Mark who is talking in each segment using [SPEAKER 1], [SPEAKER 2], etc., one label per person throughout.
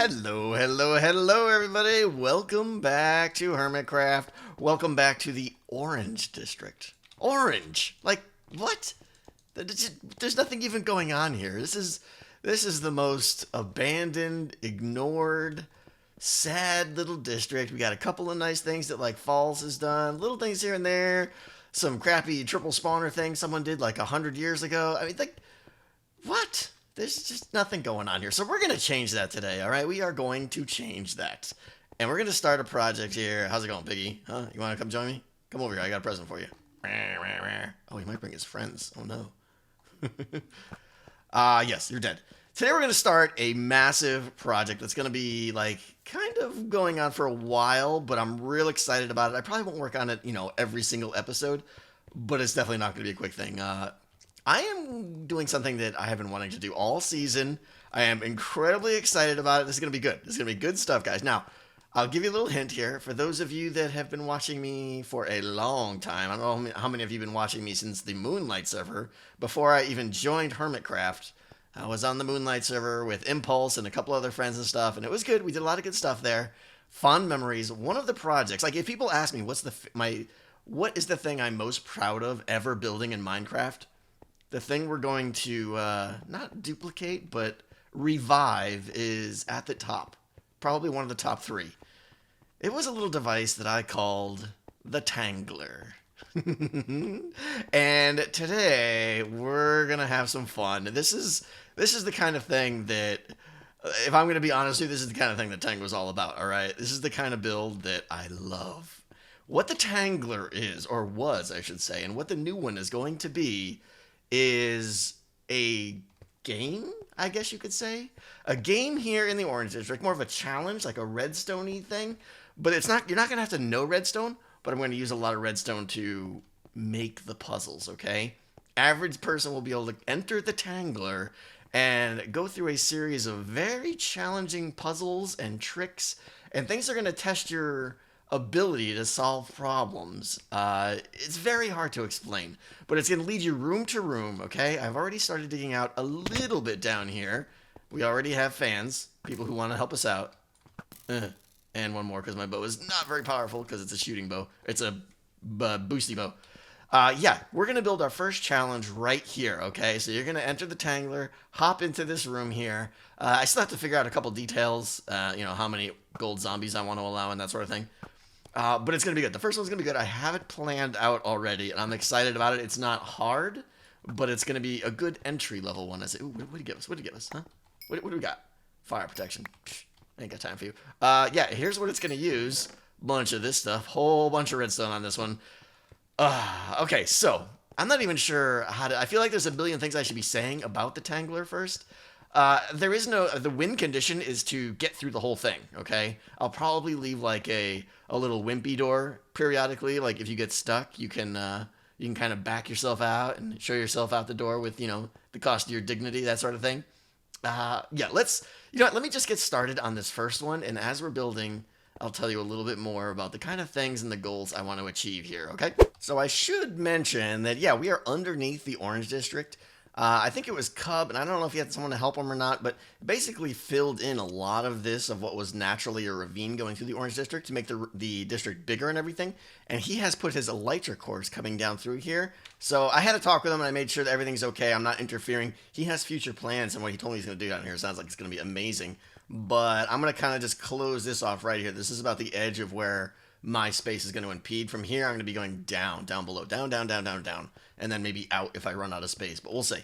[SPEAKER 1] Hello, everybody. Welcome back to Hermitcraft. Welcome back to the Orange District. Orange? Like, what? There's nothing even going on here. This is the most abandoned, ignored, sad little district. We got a couple of nice things that, like, Falls has done. Little things here and there. Some crappy triple spawner thing someone did, like, 100 years ago. I mean, like, what? There's just nothing going on here. So we're going to change that today, all right? We are going to change that. And we're going to start a project here. How's it going, Piggy? Huh? You want to come join me? Come over here. I got a present for you. Oh, he might bring his friends. Oh, no. Yes, you're dead. Today we're going to start a massive project that's going to be, like, kind of going on for a while, but I'm real excited about it. I probably won't work on it, every single episode, but it's definitely not going to be a quick thing. I am doing something that I have been wanting to do all season. I am incredibly excited about it. This is going to be good. This is going to be good stuff, guys. Now, I'll give you a little hint here. For those of you that have been watching me for a long time, I don't know how many of you have been watching me since the Moonlight server. Before I even joined Hermitcraft, I was on the Moonlight server with Impulse and a couple other friends and stuff, and it was good. We did a lot of good stuff there. Fond memories. One of the projects, like if people ask me what is the thing I'm most proud of ever building in Minecraft, the thing we're going to not duplicate, but revive is at the top. Probably one of the top three. It was a little device that I called the Tangler. And today we're going to have some fun. This is the kind of thing that, if I'm going to be honest with you, this is the kind of thing that Tangler's all about, all right? This is the kind of build that I love. What the Tangler is, or was, I should say, and what the new one is going to be, is a game, I guess you could say. A game here in the Orange District, more of a challenge, like a redstone-y thing. But you're not going to have to know redstone, but I'm going to use a lot of redstone to make the puzzles, okay? Average person will be able to enter the Tangler and go through a series of very challenging puzzles and tricks and things that are going to test your ability to solve problems. It's very hard to explain, but it's going to lead you room to room, okay? I've already started digging out a little bit down here. We already have fans, people who want to help us out. And one more, because my bow is not very powerful, because it's a shooting bow. It's a boosty bow. Yeah, we're going to build our first challenge right here, okay? So you're going to enter the Tangler, hop into this room here. I still have to figure out a couple details, how many gold zombies I want to allow and that sort of thing. But it's going to be good. The first one's going to be good. I have it planned out already, and I'm excited about it. It's not hard, but it's going to be a good entry-level one. I say, ooh, what do you give us? What do you give us, huh? What do we got? Fire protection. I ain't got time for you. Yeah, here's what it's going to use. Bunch of this stuff. Whole bunch of redstone on this one. Okay, so I'm not even sure how to... I feel like there's a billion things I should be saying about the Tangler first. The win condition is to get through the whole thing, okay? I'll probably leave like a little wimpy door periodically. Like if you get stuck, you can kind of back yourself out and show yourself out the door with, the cost of your dignity, that sort of thing. Yeah, let me just get started on this first one. And as we're building, I'll tell you a little bit more about the kind of things and the goals I want to achieve here, okay? So I should mention that, yeah, we are underneath the Orange District. I think it was Cub, and I don't know if he had someone to help him or not, but basically filled in a lot of this of what was naturally a ravine going through the Orange District to make the district bigger and everything. And he has put his elytra cores coming down through here. So I had to talk with him, and I made sure that everything's okay. I'm not interfering. He has future plans, and what he told me he's going to do down here sounds like it's going to be amazing. But I'm going to kind of just close this off right here. This is about the edge of where my space is going to impede. From here, I'm going to be going down below, down, and then maybe out if I run out of space, but we'll see.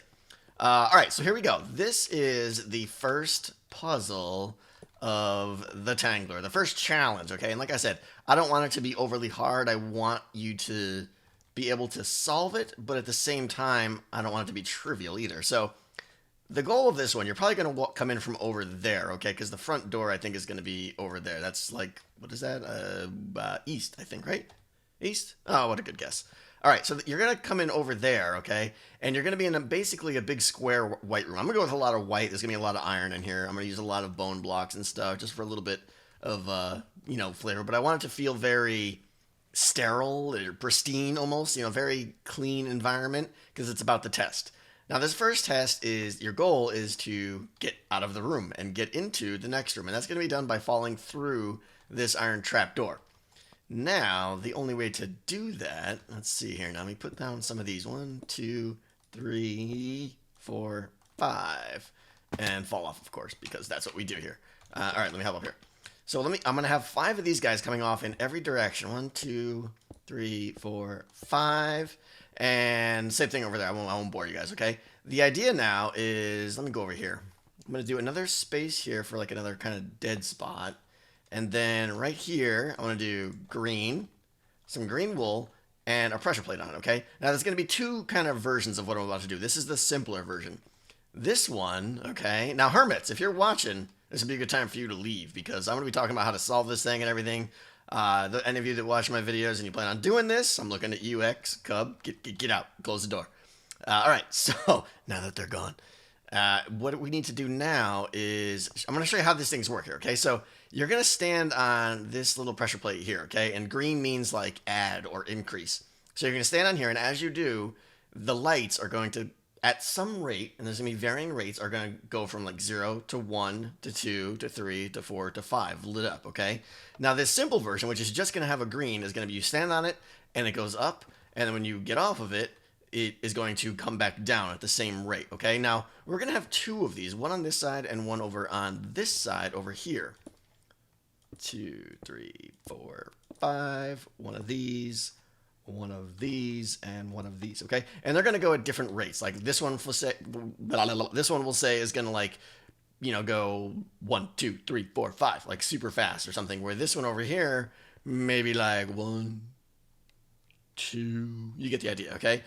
[SPEAKER 1] All right, so here we go. This is the first puzzle of the Tangler, the first challenge, okay? And like I said, I don't want it to be overly hard. I want you to be able to solve it, but at the same time, I don't want it to be trivial either. So the goal of this one, you're probably going to come in from over there, okay? Because the front door, I think, is going to be over there. That's like, what is that? East, I think, right? East? Oh, what a good guess. All right, so you're going to come in over there, okay? And you're going to be in basically a big square white room. I'm going to go with a lot of white. There's going to be a lot of iron in here. I'm going to use a lot of bone blocks and stuff just for a little bit of, flavor. But I want it to feel very sterile or pristine almost, very clean environment because it's about the test. Now, this first test is your goal is to get out of the room and get into the next room. And that's going to be done by falling through this iron trap door. Now, the only way to do that, let's see here. Now, let me put down some of these. 1, 2, 3, 4, 5. And fall off, of course, because that's what we do here. All right, let me help up here. So I'm going to have 5 of these guys coming off in every direction. 1, 2, 3, 4, 5. And same thing over there. I won't bore you guys, okay? The idea now is, let me go over here. I'm going to do another space here for like another kind of dead spot. And then right here, I want to do green, some green wool, and a pressure plate on it, okay? Now, there's going to be 2 kind of versions of what I'm about to do. This is the simpler version. This one, okay? Now, Hermits, if you're watching, this would be a good time for you to leave because I'm going to be talking about how to solve this thing and everything. Any of you that watch my videos and you plan on doing this, I'm looking at you, X, Cub. Get out. Close the door. All right, so now that they're gone, what we need to do now is I'm going to show you how these things work here, okay? So you're going to stand on this little pressure plate here, okay? And green means like add or increase. So you're going to stand on here, and as you do, the lights are going to, at some rate, and there's going to be varying rates, are going to go from like 0 to 1 to 2 to 3 to 4 to 5 lit up, okay? Now this simple version, which is just going to have a green, is going to be you stand on it, and it goes up, and then when you get off of it, it is going to come back down at the same rate, okay? Now, we're going to have 2 of these, one on this side and one over on this side over here. 2, 3, 4, 5, one of these, and one of these, okay? And they're going to go at different rates. Like this one will say, is going to like, you know, go 1, 2, 3, 4, 5, like super fast or something. Where this one over here, maybe like 1, 2, you get the idea, okay?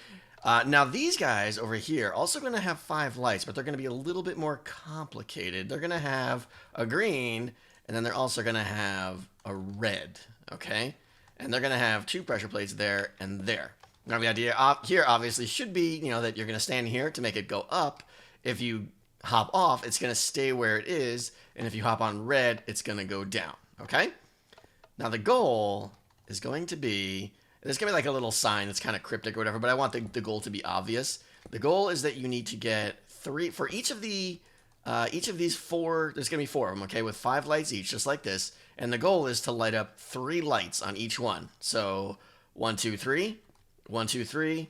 [SPEAKER 1] Now these guys over here also going to have 5 lights, but they're going to be a little bit more complicated. They're going to have a green, and then they're also going to have a red, okay? And they're going to have 2 pressure plates there and there. Now the idea here obviously should be, you know, that you're going to stand here to make it go up. If you hop off, it's going to stay where it is, and if you hop on red, it's going to go down, okay? Now the goal is going to be, there's going to be like a little sign that's kind of cryptic or whatever, but I want the goal to be obvious. The goal is that you need to get 3, for each of these 4, there's going to be 4 of them, okay, with 5 lights each, just like this. And the goal is to light up 3 lights on each one. So 1, 2, 3, 1, 2, 3,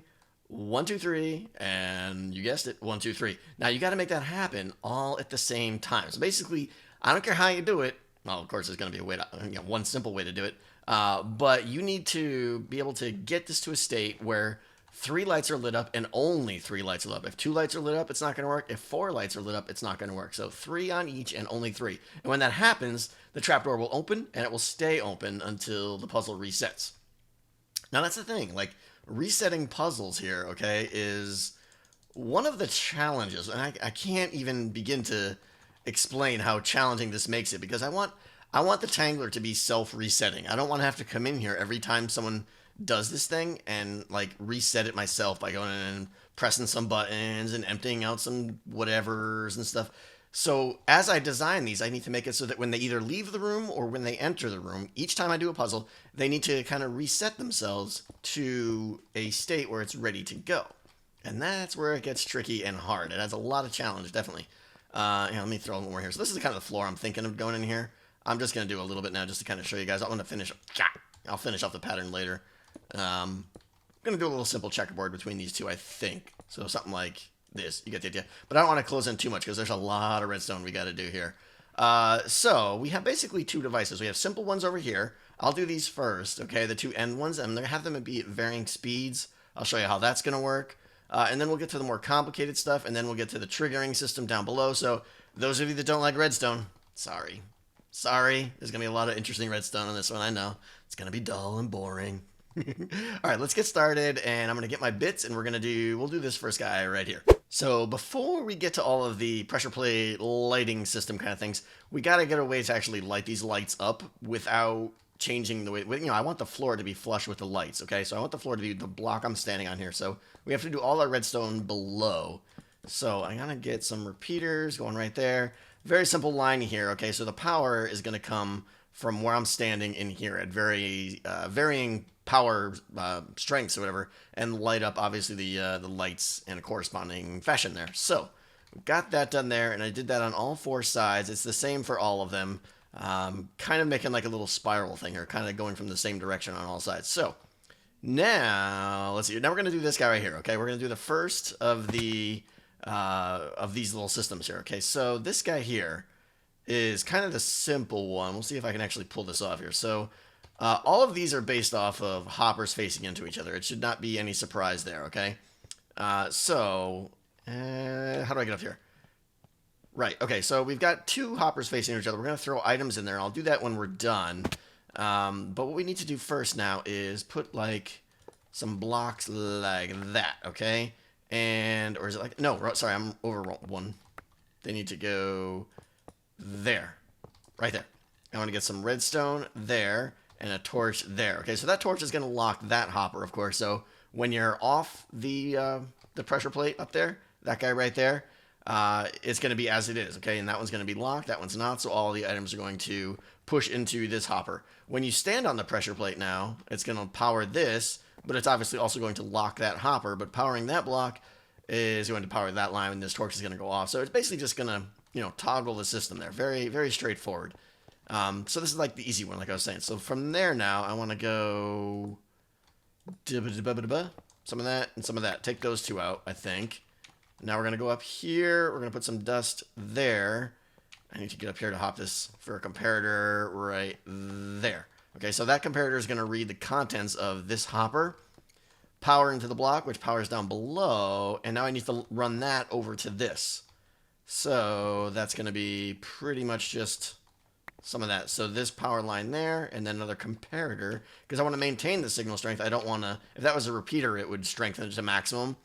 [SPEAKER 1] 1, 2, 3, and you guessed it, 1, 2, 3. Now you got to make that happen all at the same time. So basically, I don't care how you do it. Well, of course, there's going to be a way to, you know, one simple way to do it. But you need to be able to get this to a state where 3 lights are lit up and only 3 lights are lit up. If 2 lights are lit up, it's not going to work. If 4 lights are lit up, it's not going to work. So 3 on each and only 3. And when that happens, the trapdoor will open and it will stay open until the puzzle resets. Now that's the thing, like resetting puzzles here, okay, is one of the challenges. And I can't even begin to explain how challenging this makes it because I want the Tangler to be self-resetting. I don't want to have to come in here every time someone does this thing and like reset it myself by going in and pressing some buttons and emptying out some whatevers and stuff. So as I design these, I need to make it so that when they either leave the room or when they enter the room, each time I do a puzzle, they need to kind of reset themselves to a state where it's ready to go. And that's where it gets tricky and hard. It adds a lot of challenge, definitely. Let me throw a little more here. So this is kind of the floor I'm thinking of going in here. I'm just going to do a little bit now just to kind of show you guys. I'll finish off the pattern later. I'm going to do a little simple checkerboard between these 2, I think. So something like this. You get the idea. But I don't want to close in too much because there's a lot of redstone we got to do here. So we have basically 2 devices. We have simple ones over here. I'll do these first, okay? The 2 end ones. I'm going to have them be at varying speeds. I'll show you how that's going to work. And then we'll get to the more complicated stuff. And then we'll get to the triggering system down below. So those of you that don't like redstone, sorry. There's going to be a lot of interesting redstone on this one, I know. It's going to be dull and boring. All right, let's get started, and I'm going to get my bits, and we'll do this first guy right here. So before we get to all of the pressure plate lighting system kind of things, we got to get a way to actually light these lights up without changing the way, you know, I want the floor to be flush with the lights, okay? So I want the floor to be the block I'm standing on here. So we have to do all our redstone below. So I'm going to get some repeaters going right there. Very simple line here, okay? So the power is going to come from where I'm standing in here at varying power strengths or whatever, and light up obviously the lights in a corresponding fashion there. So we've got that done there, and I did that on all 4 sides. It's the same for all of them. Kind of making like a little spiral thing here, kind of going from the same direction on all sides. So now let's see. Now we're gonna do this guy right here. Okay, we're gonna do the first of these little systems here. Okay, so this guy here is kind of the simple one. We'll see if I can actually pull this off here. So all of these are based off of hoppers facing into each other. It should not be any surprise there. Okay, so how do I get up here? Right, okay, so we've got 2 hoppers facing each other. We're going to throw items in there. I'll do that when we're done. But what we need to do first now is put, like, some blocks like that, okay? And, or is it like, no, sorry, I'm over one. They need to go there, right there. I want to get some redstone there and a torch there. Okay, so that torch is going to lock that hopper, of course. So when you're off the pressure plate up there, that guy right there, it's going to be as it is, okay? And that one's going to be locked, that one's not, so all the items are going to push into this hopper. When you stand on the pressure plate now, it's going to power this, but it's obviously also going to lock that hopper, but powering that block is going to power that line, and this torch is going to go off. So it's basically just going to, you know, toggle the system there. Very, very straightforward. So this is like the easy one, like I was saying. So from there now, I want to go some of that and some of that. Take those 2 out, I think. Now we're going to go up here. We're going to put some dust there. I need to get up here to hop this for a comparator right there. Okay, so that comparator is going to read the contents of this hopper, power into the block, which powers down below, and now I need to run that over to this. So that's going to be pretty much just some of that. So this power line there, and then another comparator, because I want to maintain the signal strength. I don't want to, if that was a repeater, it would strengthen it to maximum.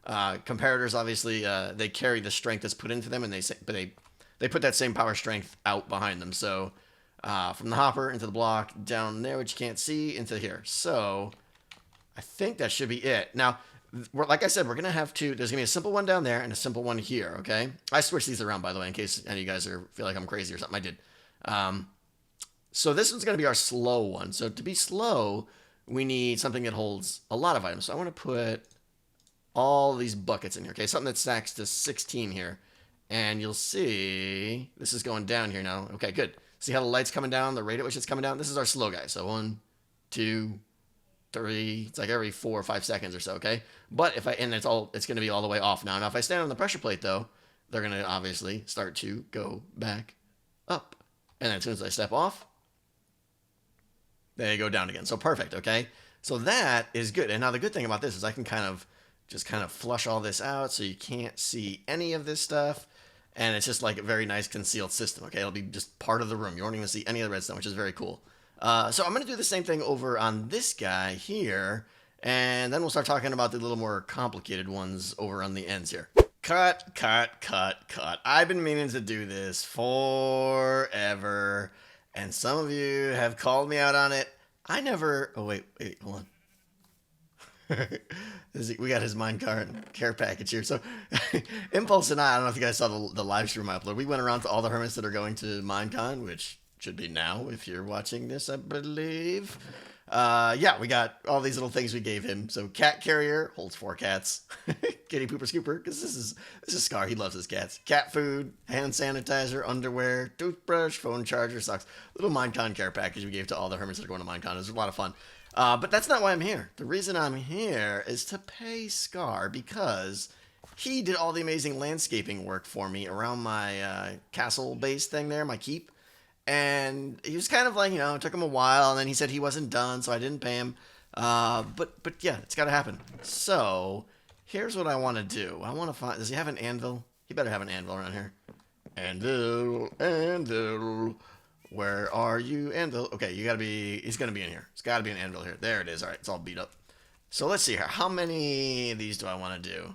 [SPEAKER 1] Comparators, obviously, they carry the strength that's put into them, and they put that same power strength out behind them. So from the hopper into the block, down there, which you can't see, into here. So I think that should be it. Now, like I said, we're going to have 2. There's going to be a simple one down there and a simple one here, okay? I switched these around, by the way, in case any of you guys feel like I'm crazy or something. I did. So this one's going to be our slow one. So to be slow, we need something that holds a lot of items. So I want to put all these buckets in here, okay? Something that stacks to 16 here. And you'll see, this is going down here now. Okay, good. See how the light's coming down, the rate at which it's coming down? This is our slow guy. So 1, 2, 3, it's like every 4 or 5 seconds or so, okay? But it's going to be all the way off now. Now, if I stand on the pressure plate, though, they're going to obviously start to go back up. And then as soon as I step off, they go down again. So perfect, okay? So that is good. And now the good thing about this is I can kind of flush all this out so you can't see any of this stuff. And it's just like a very nice concealed system, okay? It'll be just part of the room. You won't even see any of the redstone, which is very cool. So I'm going to do the same thing over on this guy here. And then we'll start talking about the little more complicated ones over on the ends here. Cut. I've been meaning to do this forever. And some of you have called me out on it. I never... Oh, wait, hold on. We got his Minecon care package here. So Impulse and I don't know if you guys saw the live stream I uploaded. We went around to all the hermits that are going to Minecon, which should be now if you're watching this, I believe. Yeah, we got all these little things we gave him. So cat carrier holds 4 cats. Kitty pooper scooper, because this is Scar. He loves his cats. Cat food, hand sanitizer, underwear, toothbrush, phone charger, socks. Little Minecon care package we gave to all the hermits that are going to Minecon. It was a lot of fun. But that's not why I'm here. The reason I'm here is to pay Scar, because he did all the amazing landscaping work for me around my castle base thing there, my keep. And he was kind of like, it took him a while, and then he said he wasn't done, so I didn't pay him. But yeah, it's got to happen. So here's what I want to do. I want to find... Does he have an anvil? He better have an anvil around here. Anvil. Where are you, anvil? Okay, he's going to be in here. It's got to be an anvil here. There it is. All right, it's all beat up. So let's see here. How many of these do I want to do?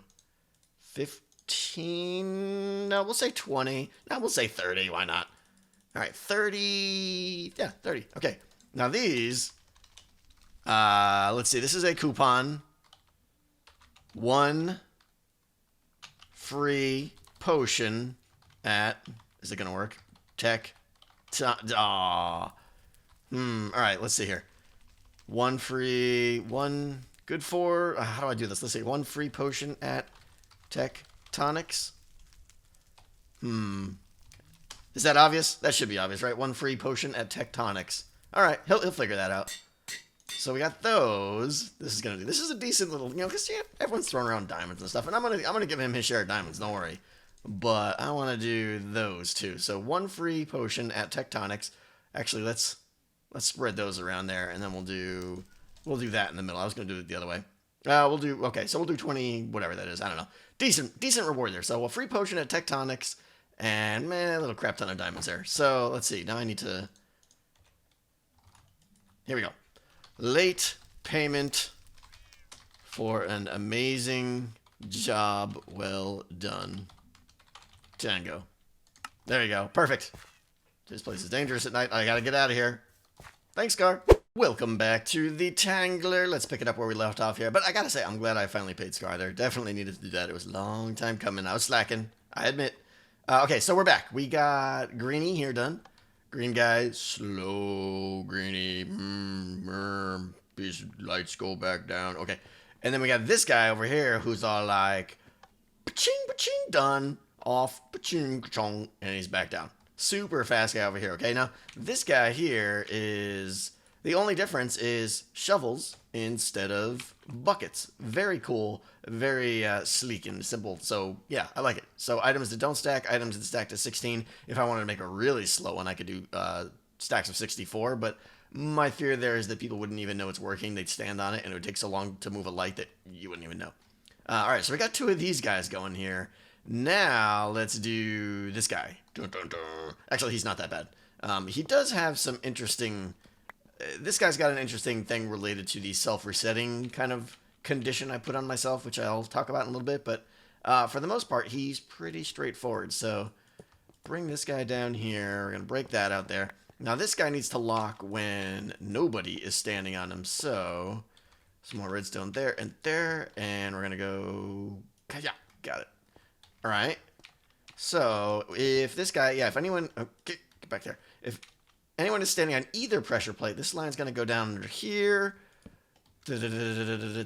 [SPEAKER 1] 15? No, we'll say 20. No, we'll say 30. Why not? All right, 30. Yeah, 30. Okay. Now these, let's see. This is a coupon. 1 free potion at, is it going to work? Tech. All right, let's see here. One good for, how do I do this? Let's see, one free potion at Tectonics. Is that obvious? That should be obvious, right? One free potion at Tectonics. All right, he'll figure that out. So we got those. This is a decent little, because everyone's throwing around diamonds and stuff, and I'm gonna give him his share of diamonds. Don't worry. But I want to do those too. So one free potion at Tectonics. Actually, let's spread those around there, and then we'll do that in the middle. I was gonna do it the other way. So we'll do 20, whatever that is. I don't know. Decent reward there. So a free potion at Tectonics, and man, a little crap ton of diamonds there. So let's see. Now I need to. Here we go. Late payment for an amazing job well done. Django. There you go. Perfect. This place is dangerous at night. I gotta get out of here. Thanks, Scar. Welcome back to the Tangler. Let's pick it up where we left off here. But I gotta say, I'm glad I finally paid Scar there. Definitely needed to do that. It was a long time coming. I was slacking. I admit. Okay, so we're back. We got Greenie here done. Green guy. Slow, Greenie. These lights go back down. Okay. And then we got this guy over here who's all like, pa-ching, pa-ching, done. Off, pa-ching, ka-chong, and he's back down. Super fast guy over here, okay? Now, this guy here is... The only difference is shovels instead of buckets. Very cool, very sleek and simple. So, yeah, I like it. So, items that don't stack, items that stack to 16. If I wanted to make a really slow one, I could do stacks of 64. But my fear there is that people wouldn't even know it's working. They'd stand on it, and it would take so long to move a light that you wouldn't even know. All right, so we got two of these guys going here. Now, let's do this guy. Dun, dun, dun. Actually, he's not that bad. He does have some interesting... this guy's got an interesting thing related to the self-resetting kind of condition I put on myself, which I'll talk about in a little bit. But for the most part, he's pretty straightforward. So, bring this guy down here. We're going to break that out there. Now, this guy needs to lock when nobody is standing on him. So, some more redstone there. And we're going to go... Yeah, got it. All right. So, if this guy... Yeah, if anyone... Oh, get back there. If anyone is standing on either pressure plate, this line's going to go down under here.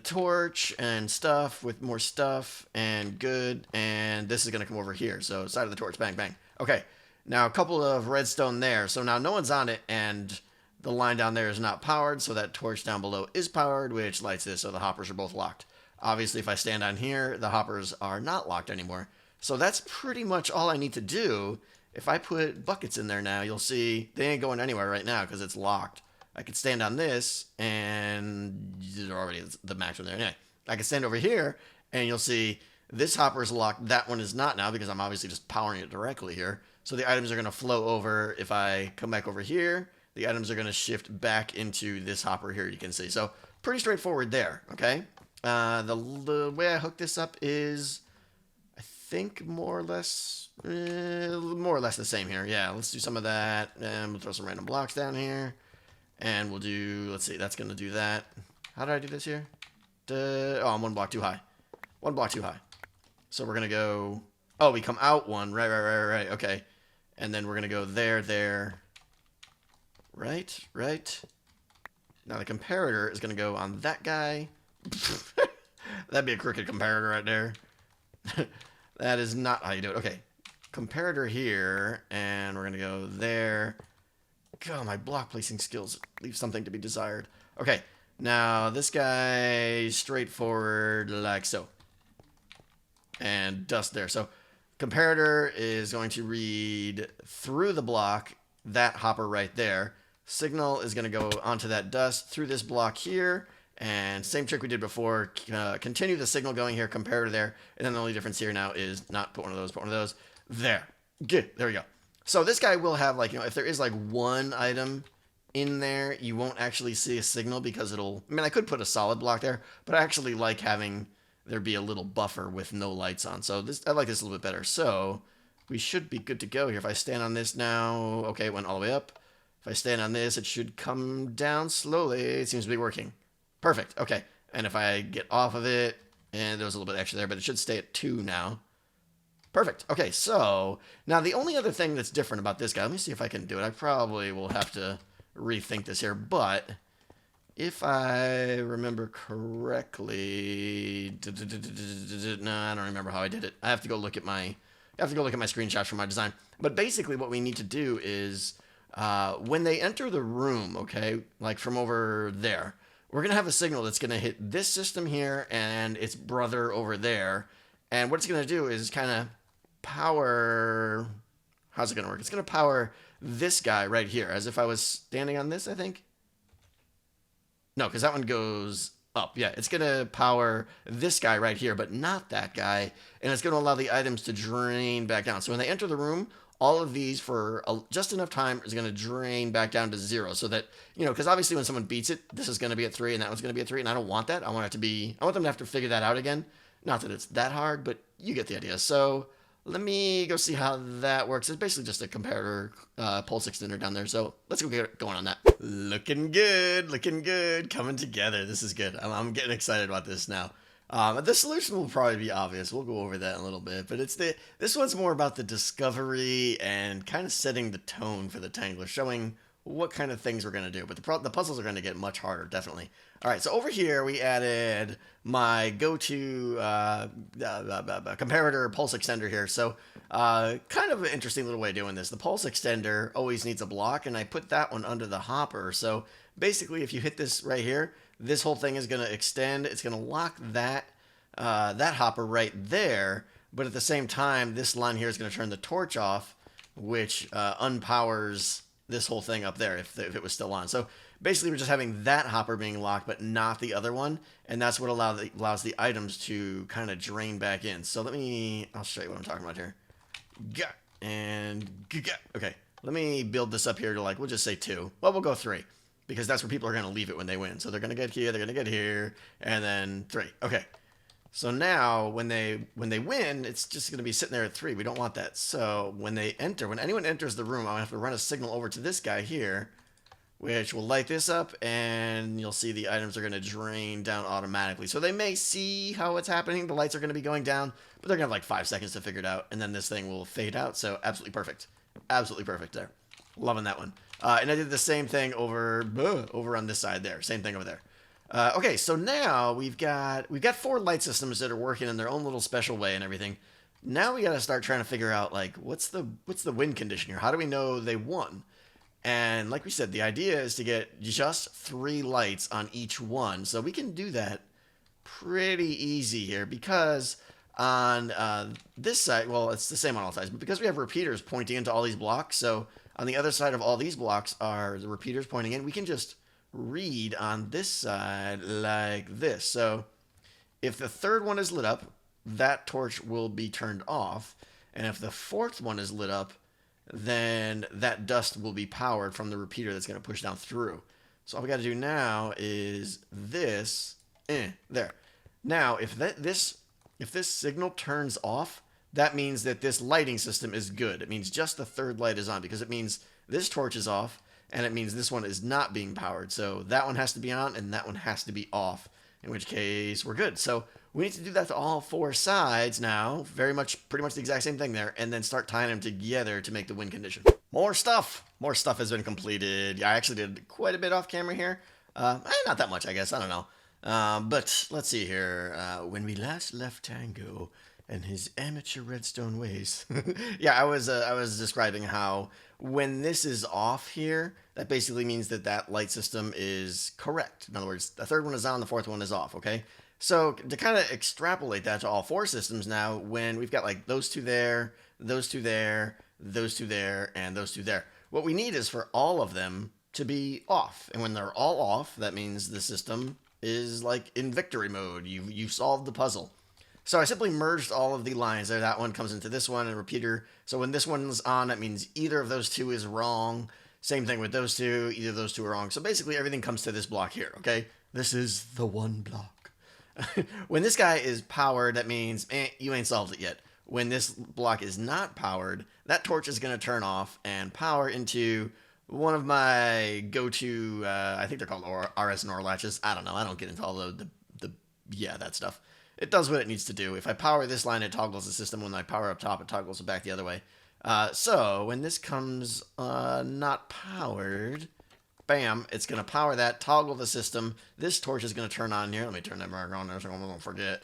[SPEAKER 1] Torch and stuff with more stuff and good. And this is going to come over here. So, side of the torch. Bang, bang. Okay. Now, a couple of redstone there. So, now no one's on it, and the line down there is not powered. So, that torch down below is powered, which lights this. So, the hoppers are both locked. Obviously, if I stand on here, the hoppers are not locked anymore. So that's pretty much all I need to do. If I put buckets in there now, you'll see they ain't going anywhere right now because it's locked. I could stand on this, and there already is the max one there. Anyway, I can stand over here, and you'll see this hopper is locked. That one is not now because I'm obviously just powering it directly here. So the items are going to flow over. If I come back over here, the items are going to shift back into this hopper here, you can see. So pretty straightforward there, okay? The way I hook this up is... I think more or less the same here. Yeah, let's do some of that, and we'll throw some random blocks down here, and we'll do, let's see, that's going to do that. How did I do this here? Oh, I'm one block too high. One block too high. So we're going to go, oh, we come out one, right, okay. And then we're going to go there, right. Now the comparator is going to go on that guy. That'd be a crooked comparator right there. That is not how you do it. Okay. Comparator here, and we're going to go there. God, my block placing skills leave something to be desired. Okay. Now, this guy, straightforward like so. And dust there. So, comparator is going to read through the block, that hopper right there. Signal is going to go onto that dust through this block here. And same trick we did before, continue the signal going here, comparator there, and then the only difference here now is not put one of those, put one of those. There. Good. There we go. So this guy will have, like, if there is, like, one item in there, you won't actually see a signal because it'll... I mean, I could put a solid block there, but I actually like having there be a little buffer with no lights on. So this, I like this a little bit better. So we should be good to go here. If I stand on this now... Okay, it went all the way up. If I stand on this, it should come down slowly. It seems to be working. Perfect. Okay. And if I get off of it, and there was a little bit extra there, but it should stay at 2 now. Perfect. Okay, so now the only other thing that's different about this guy, let me see if I can do it. I probably will have to rethink this here, but if I remember correctly, no, I don't remember how I did it. I have to go look at my screenshots from my design. But basically, what we need to do is when they enter the room, okay, like from over there, we're gonna have a signal that's gonna hit this system here and its brother over there, and what it's gonna do is kind of power. How's it gonna work? It's gonna power this guy right here, as if I was standing on this, I think. No, because that one goes up. Yeah, it's going to power this guy right here, but not that guy. And it's going to allow the items to drain back down. So when they enter the room, all of these for just enough time is going to drain back down to 0. So that, because obviously when someone beats it, this is going to be at 3 and that one's going to be at 3. And I don't want that. I want them to have to figure that out again. Not that it's that hard, but you get the idea. So let me go see how that works. It's basically just a comparator pulse extender down there. So let's go get going on that. Looking good, coming together. This is good. I'm getting excited about this now. The solution will probably be obvious. We'll go over that in a little bit, but this one's more about the discovery and kind of setting the tone for the Tangler, showing what kind of things we're going to do. But the puzzles are going to get much harder, definitely. All right, so over here we added my go-to comparator pulse extender here. So kind of an interesting little way of doing this. The pulse extender always needs a block, and I put that one under the hopper. So basically, if you hit this right here, this whole thing is going to extend. It's going to lock that hopper right there. But at the same time, this line here is going to turn the torch off, which unpowers this whole thing up there if it was still on. So basically, we're just having that hopper being locked, but not the other one, and that's what allows the items to kind of drain back in. So I'll show you what I'm talking about here. Okay, let me build this up here to we'll just say 2. Well, we'll go 3, because that's where people are going to leave it when they win. So they're going to get here, they're going to get here, and then 3. Okay. So now, when they win, it's just going to be sitting there at 3. We don't want that. So when anyone enters the room, I'm going to have to run a signal over to this guy here, which will light this up, and you'll see the items are going to drain down automatically. So they may see how it's happening. The lights are going to be going down, but they're going to have 5 seconds to figure it out, and then this thing will fade out. So absolutely perfect. Absolutely perfect there. Loving that one. And I did the same thing over on this side there. Same thing over there. Okay, so now we've got 4 light systems that are working in their own little special way and everything. Now we got to start trying to figure out what's the win condition here? How do we know they won? And like we said, the idea is to get just 3 lights on each one. So we can do that pretty easy here because on this side, well, it's the same on all sides, but because we have repeaters pointing into all these blocks, so on the other side of all these blocks are the repeaters pointing in, we can just read on this side like this. So if the 3rd one is lit up, that torch will be turned off. And if the 4th one is lit up, then that dust will be powered from the repeater that's going to push down through. So all we got to do now is this. There. Now, if this signal turns off, that means that this lighting system is good. It means just the 3rd light is on because it means this torch is off, and it means this one is not being powered. So that one has to be on, and that one has to be off, in which case we're good. So we need to do that to all 4 sides now. Pretty much the exact same thing there, and then start tying them together to make the win condition. More stuff has been completed. Yeah, I actually did quite a bit off camera here. Not that much, I guess. I don't know. But let's see here. When we last left Tango and his amateur redstone ways. Yeah, I was describing how when this is off here, that basically means that light system is correct. In other words, the 3rd one is on, the 4th one is off, okay? So to kind of extrapolate that to all 4 systems now, when we've got those 2 there, those 2 there, those 2 there, and those 2 there, what we need is for all of them to be off. And when they're all off, that means the system is in victory mode. You've solved the puzzle. So I simply merged all of the lines there. That one comes into this one and repeater. So when this one's on, that means either of those 2 is wrong. Same thing with those 2. Either of those 2 are wrong. So basically everything comes to this block here, okay? This is the one block. When this guy is powered, that means you ain't solved it yet. When this block is not powered, that torch is going to turn off and power into one of my go-to, I think they're called RS NOR latches. I don't know. I don't get into all that stuff. It does what it needs to do. If I power this line, it toggles the system. When I power up top, it toggles it back the other way. So when this comes not powered, bam, it's going to power that, toggle the system. This torch is going to turn on here. Let me turn that marker on there so I don't forget.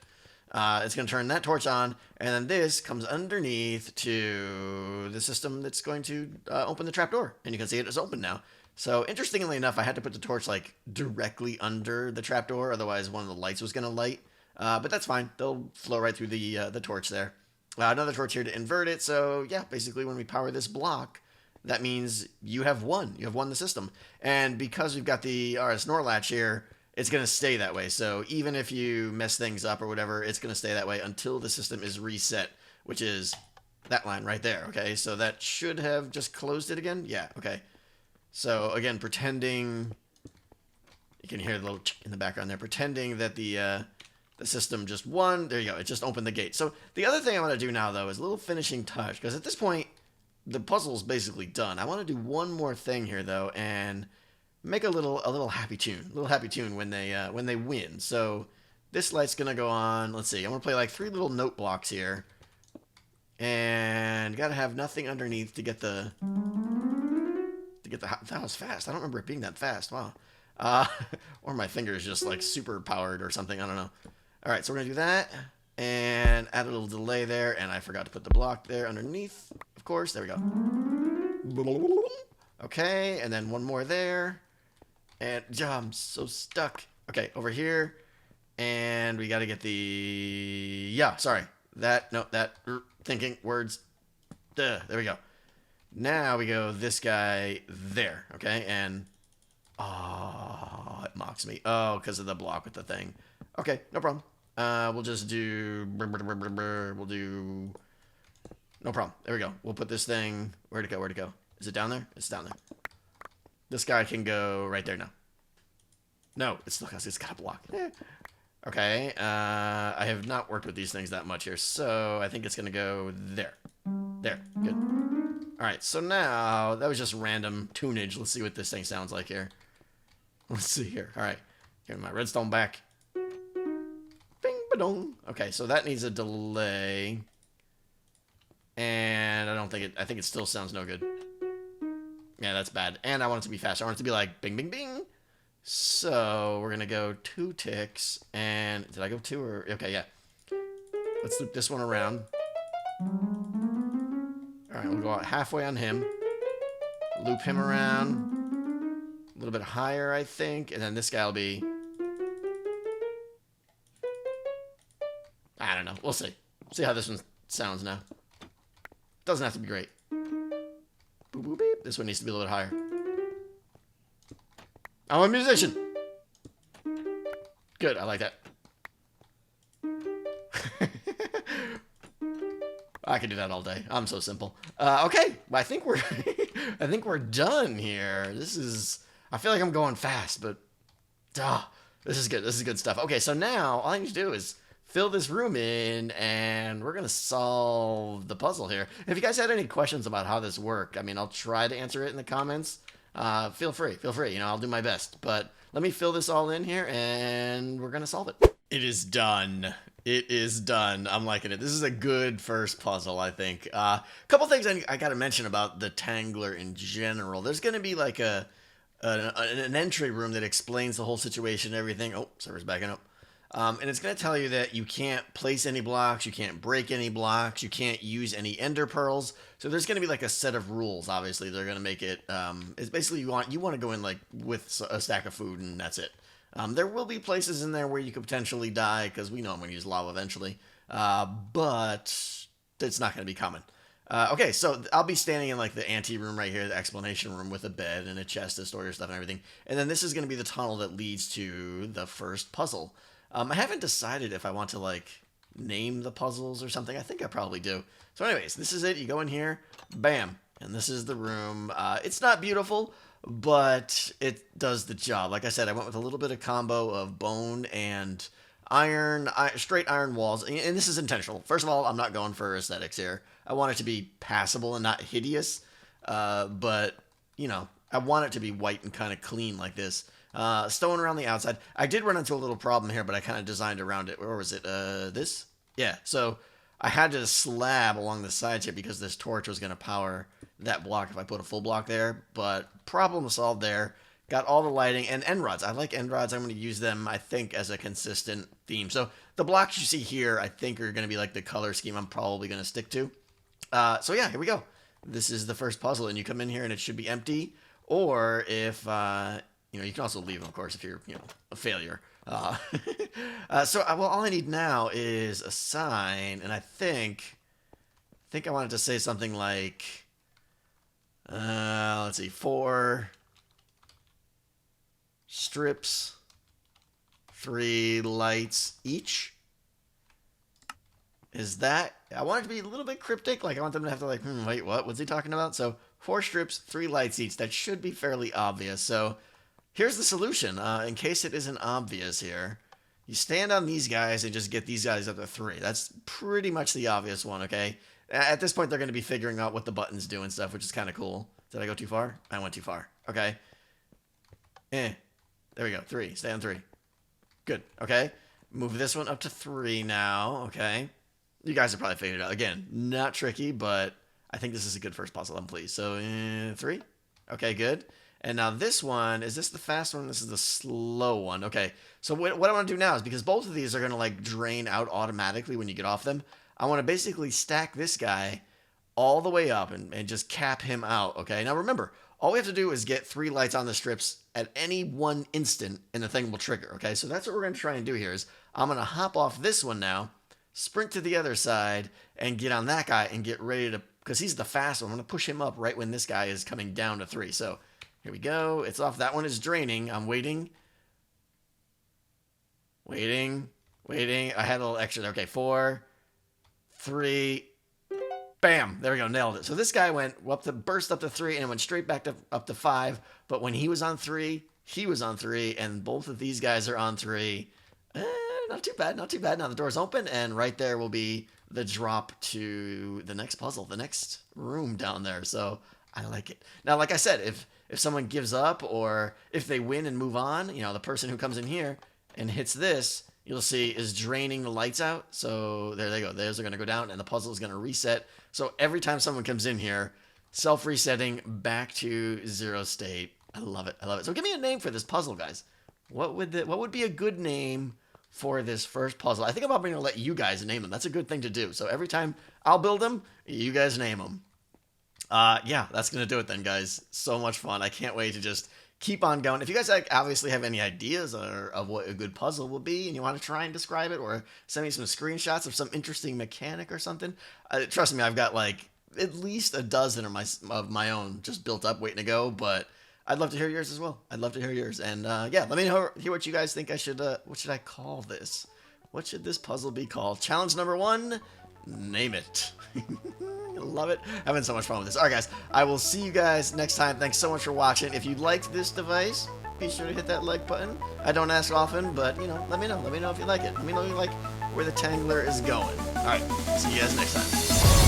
[SPEAKER 1] It's going to turn that torch on, and then this comes underneath to the system that's going to open the trapdoor. And you can see it is open now. So interestingly enough, I had to put the torch like directly under the trapdoor, otherwise one of the lights was going to light. But that's fine. They'll flow right through the torch there. Another torch here to invert it. So yeah, basically when we power this block, that means you have won. You have won the system. And because we've got the RS NOR latch here, it's going to stay that way. So even if you mess things up or whatever, it's going to stay that way until the system is reset, which is that line right there. Okay, so that should have just closed it again. Yeah, okay. So again, pretending, you can hear the little in the background there, pretending that the system just won. There you go. It just opened the gate. So the other thing I want to do now, though, is a little finishing touch, because at this point, the puzzle's basically done. I want to do one more thing here, though, and make a little happy tune when they win. So this light's gonna go on. Let's see. I'm gonna play like 3 little note blocks here, and gotta have nothing underneath to get the that was fast. I don't remember it being that fast. Wow. Or my fingers just like super powered or something. I don't know. All right, so we're gonna do that and add a little delay there, and I forgot to put the block there underneath. Of course, there we go. Okay, and then one more there. And I'm so stuck. Okay, over here. And we got to get the... Yeah, sorry. Thinking, words. There we go. Now we go this guy there. Okay, and... Oh, it mocks me. Oh, because of the block with the thing. Okay, no problem. We'll just do... We'll do... No problem. There we go. We'll put this thing... Where'd it go? Where'd it go? Is it down there? It's down there. This guy can go right there now. No, it's got a block. Okay, I have not worked with these things that much here, so I think it's going to go there. There, good. Alright, so now, that was just random tunage. Let's see what this thing sounds like here. Let's see here. Alright, give me my redstone back. Bing, ba-dong. Okay, so that needs a delay. And I think it still sounds no good. Yeah, that's bad. And I want it to be faster. I want it to be like bing, bing, bing. So we're going to go 2 ticks. And did I go 2 or... Okay, yeah. Let's loop this one around. All right, we'll go out halfway on him. Loop him around. A little bit higher, I think. And then this guy will be... I don't know. We'll see. See how this one sounds now. Doesn't have to be great. Boop, boop, beep. This one needs to be a little bit higher. I'm a musician. Good, I like that. I can do that all day. I'm so simple. Okay, I think we're I think we're done here. I feel like I'm going fast, but this is good. This is good stuff. Okay, so now all I need to do is fill this room in, and we're gonna solve the puzzle here. If you guys had any questions about how this worked, I mean, I'll try to answer it in the comments. Feel free. You know, I'll do my best. But let me fill this all in here, and we're gonna solve it. It is done. It is done. I'm liking it. This is a good first puzzle, I think. Couple things I got to mention about the Tangler in general. There's gonna be like an entry room that explains the whole situation and everything. Oh, server's backing up. And it's going to tell you that you can't place any blocks, you can't break any blocks, you can't use any ender pearls. So there's going to be like a set of rules. Obviously, they're going to make it. It's basically you want to go in like with a stack of food, and that's it. There will be places in there where you could potentially die, because we know I'm going to use lava eventually. But it's not going to be common. Okay, so I'll be standing in like the ante room right here, the explanation room, with a bed and a chest to store your stuff and everything. And then this is going to be the tunnel that leads to the first puzzle. I haven't decided if I want to, like, name the puzzles or something. I think I probably do. So anyways, this is it. You go in here, bam, and this is the room. It's not beautiful, but it does the job. Like I said, I went with a little bit of combo of bone and iron, straight iron walls, and this is intentional. First of all, I'm not going for aesthetics here. I want it to be passable and not hideous, but, you know, I want it to be white and kind of clean like this. Stone around the outside. I did run into a little problem here, but I kind of designed around it. Where was it? This? Yeah, so I had to slab along the sides here because this torch was going to power that block if I put a full block there, but problem solved there. Got all the lighting and end rods. I like end rods. I'm going to use them, I think, as a consistent theme. So the blocks you see here, I think, are going to be like the color scheme I'm probably going to stick to. So yeah, here we go. This is the first puzzle, and you come in here and it should be empty. Or if, you know, you can also leave them, of course, if you're, you know, a failure. Well, all I need now is a sign, and I think I wanted to say something like, let's see, 4 strips, 3 lights each. Is that, I want it to be a little bit cryptic, like I want them to have to like, wait, what? What's he talking about? So 4 strips, 3 lights each. That should be fairly obvious. So here's the solution. In case it isn't obvious here, you stand on these guys and just get these guys up to 3. That's pretty much the obvious one, okay? At this point, they're going to be figuring out what the buttons do and stuff, which is kind of cool. Did I go too far? I went too far. Okay. There we go. 3. Stay on 3. Good. Okay. Move this one up to 3 now. Okay. You guys have probably figured it out. Again, not tricky, but I think this is a good first puzzle. I'm pleased. So 3. Okay, good. And now this one, is this the fast one? This is the slow one. Okay. So what I want to do now is, because both of these are going to like drain out automatically when you get off them, I want to basically stack this guy all the way up and just cap him out. Okay. Now remember, all we have to do is get 3 lights on the strips at any one instant and the thing will trigger. Okay. So that's what we're going to try and do here is I'm going to hop off this one now, sprint to the other side and get on that guy and get ready to, because he's the fast one. I'm going to push him up right when this guy is coming down to 3. So here we go. It's off. That one is draining. I'm waiting. Waiting. I had a little extra there. Okay. 4, 3, bam. There we go. Nailed it. So this guy went burst up to 3 and it went straight back up to 5. But when he was on 3, he was on 3, and both of these guys are on 3. Not too bad. Not too bad. Now the door's open, and right there will be the drop to the next puzzle, the next room down there. So I like it. Now, like I said, if someone gives up or if they win and move on, you know, the person who comes in here and hits this, you'll see is draining the lights out. So there they go. Those are going to go down, and the puzzle is going to reset. So every time someone comes in here, self-resetting back to 0 state. I love it. I love it. So give me a name for this puzzle, guys. What would be a good name for this first puzzle? I think I'm probably going to let you guys name them. That's a good thing to do. So every time I'll build them, you guys name them. Yeah, that's going to do it then, guys. So much fun. I can't wait to just keep on going. If you guys obviously have any ideas of what a good puzzle will be and you want to try and describe it, or send me some screenshots of some interesting mechanic or something, trust me, I've got like at least a dozen of my own just built up waiting to go, but I'd love to hear yours as well. I'd love to hear yours. And yeah, let me hear what you guys think I should, what should I call this? What should this puzzle be called? Challenge number 1, name it. Love it. Having so much fun with this. All right, guys, I will see you guys next time. Thanks so much for watching. If you liked this device, be sure to hit that like button. I don't ask often, but, you know, let me know. Let me know if you like it. Let me know if you like where the Tangler is going. All right, see you guys next time.